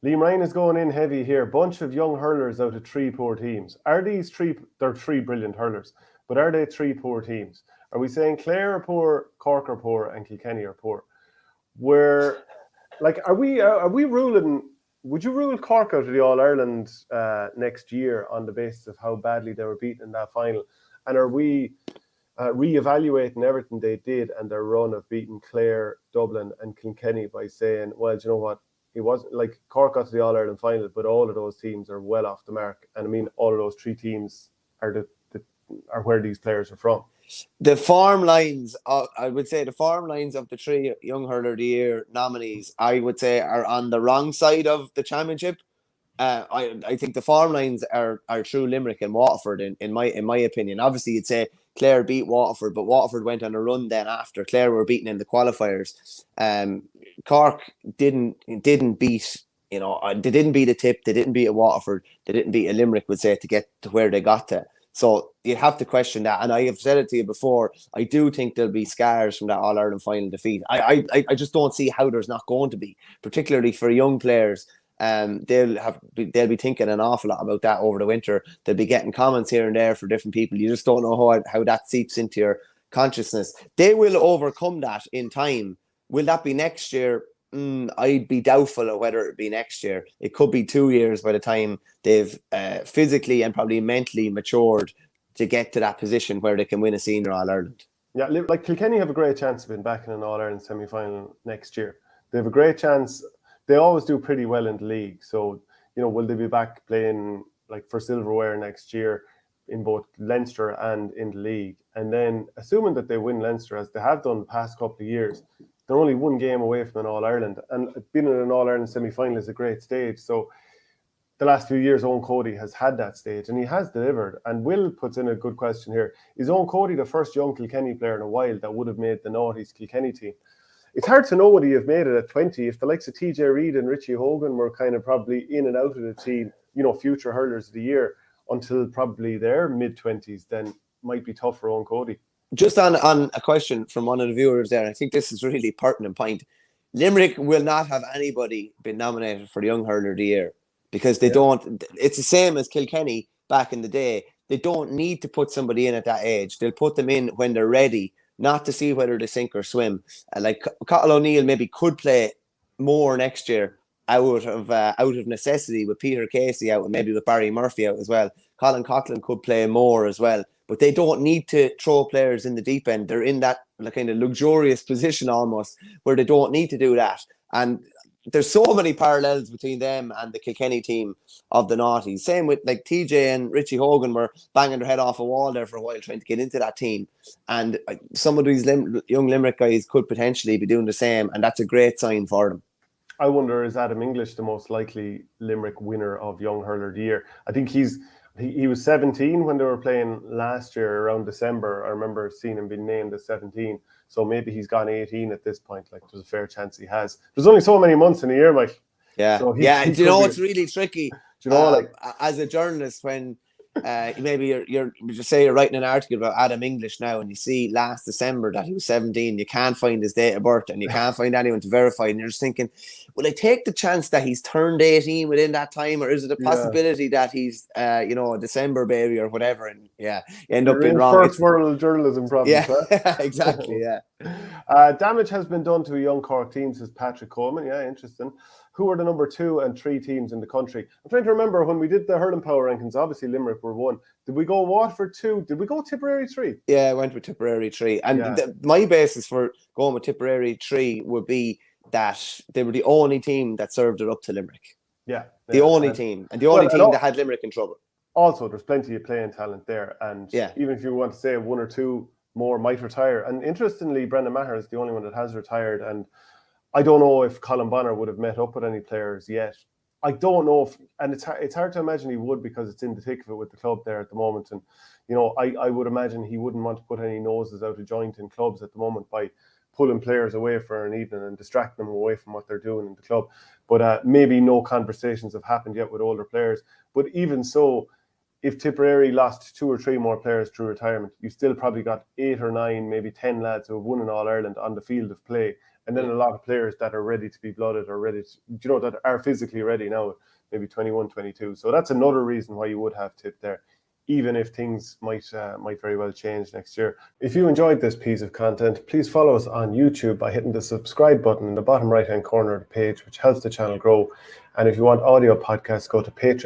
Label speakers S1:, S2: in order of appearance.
S1: Liam Ryan is going in heavy here. Bunch of young hurlers out of three poor teams. Are these three? They're three brilliant hurlers, but are they three poor teams? Are we saying Clare are poor, Cork are poor, and Kilkenny are poor? Where, like, are we ruling? Would you rule Cork out of the All Ireland next year on the basis of how badly they were beaten in that final? And are we re-evaluating everything they did and their run of beating Clare, Dublin, and Kilkenny by saying, well, do you know what? It wasn't like Cork got to the All Ireland final, but all of those teams are well off the mark. And I mean, all of those three teams are are where these players are from.
S2: The form lines, I would say the form lines of the three Young Hurler of the Year nominees, I would say, are on the wrong side of the championship. I think the form lines are through Limerick and Waterford in my opinion. Obviously, you'd say Clare beat Waterford, but Waterford went on a run then after. Clare were beaten in the qualifiers. Cork didn't beat, they didn't beat a Tip, they didn't beat a Waterford, they didn't beat a Limerick, would say, to get to where they got to. So you have to question that. And I have said it to you before, I do think there'll be scars from that All-Ireland final defeat. I just don't see how there's not going to be, particularly for young players. They'll be thinking an awful lot about that over the winter. They'll be getting comments here and there for different people. You just don't know how that seeps into your consciousness. They will overcome that in time. Will that be next year? I'd be doubtful of whether it'd be next year. It could be 2 years by the time they've physically and probably mentally matured to get to that position where they can win a senior All-Ireland.
S1: Yeah, like Kilkenny have a great chance of being back in an All-Ireland semi-final next year. They have a great chance. They always do pretty well in the league. So, will they be back playing like for silverware next year in both Leinster and in the league? And then, assuming that they win Leinster, as they have done the past couple of years, they're only one game away from an All-Ireland. And being in an All-Ireland semi-final is a great stage. So, the last few years, Owen Cody has had that stage and he has delivered. And Will puts in a good question here. Is Owen Cody the first young Kilkenny player in a while that would have made the noughties Kilkenny team? It's hard to know would he have made it at 20 if the likes of TJ Reid and Richie Hogan were kind of probably in and out of the team, future hurlers of the year until probably their mid-20s, then might be tough for Owen Cody.
S2: Just on a question from one of the viewers there, I think this is really pertinent point. Limerick will not have anybody been nominated for the Young Hurler of the Year because they don't. It's the same as Kilkenny back in the day. They don't need to put somebody in at that age. They'll put them in when they're ready, not to see whether they sink or swim. Like Cathal O'Neill maybe could play more next year out of necessity with Peter Casey out and maybe with Barry Murphy out as well. Colin Coughlin could play more as well. But they don't need to throw players in the deep end. They're in that kind of luxurious position almost where they don't need to do that. And there's so many parallels between them and the Kilkenny team of the noughties. Same with like TJ and Richie Hogan were banging their head off a wall there for a while trying to get into that team. And some of these young Limerick guys could potentially be doing the same. And that's a great sign for them.
S1: I wonder, is Adam English the most likely Limerick winner of Young Hurler of the Year? I think he was 17 when they were playing last year around December. I remember seeing him being named as 17. So maybe he's gone 18 at this point. Like, there's a fair chance he has. There's only so many months in a year, Mike.
S2: Yeah.
S1: So
S2: and it's really tricky.
S1: Like,
S2: as a journalist, when maybe you're just say you're writing an article about Adam English now and you see last December that he was 17, you can't find his date of birth and you can't find anyone to verify, and you're just thinking, will I take the chance that he's turned 18 within that time, or is it a possibility that he's a December baby or whatever? And you end up being wrong.
S1: First world journalism problem.
S2: Yeah, exactly. Yeah.
S1: Damage has been done to a young Cork team, says Patrick Coleman. Yeah, interesting. Who are the number 2 and 3 teams in the country? I'm trying to remember when we did the hurling power rankings. Obviously, Limerick were 1. Did we go Waterford 2? Did we go Tipperary 3?
S2: Yeah, I went with Tipperary 3. And my basis for going with Tipperary 3 would be that they were the only team that served it up to Limerick.
S1: Yeah.
S2: The only team. And the only team that had Limerick in trouble.
S1: Also, there's plenty of playing talent there. And even if you want to say 1 or 2 more might retire. And interestingly, Brendan Maher is the only one that has retired. And I don't know if Colin Bonner would have met up with any players yet. I don't know if, and it's hard to imagine he would because it's in the thick of it with the club there at the moment. And, I would imagine he wouldn't want to put any noses out of joint in clubs at the moment by pulling players away for an evening and distracting them away from what they're doing in the club. But maybe no conversations have happened yet with older players. But even so, if Tipperary lost 2 or 3 more players through retirement, you still probably got 8 or 9, maybe 10 lads who have won an All-Ireland on the field of play. And then a lot of players that are ready to be blooded or ready to, that are physically ready now, maybe 21, 22. So that's another reason why you would have Tip there, even if things might very well change next year. If you enjoyed this piece of content, please follow us on YouTube by hitting the subscribe button in the bottom right-hand corner of the page, which helps the channel grow. And if you want audio podcasts, go to Patreon.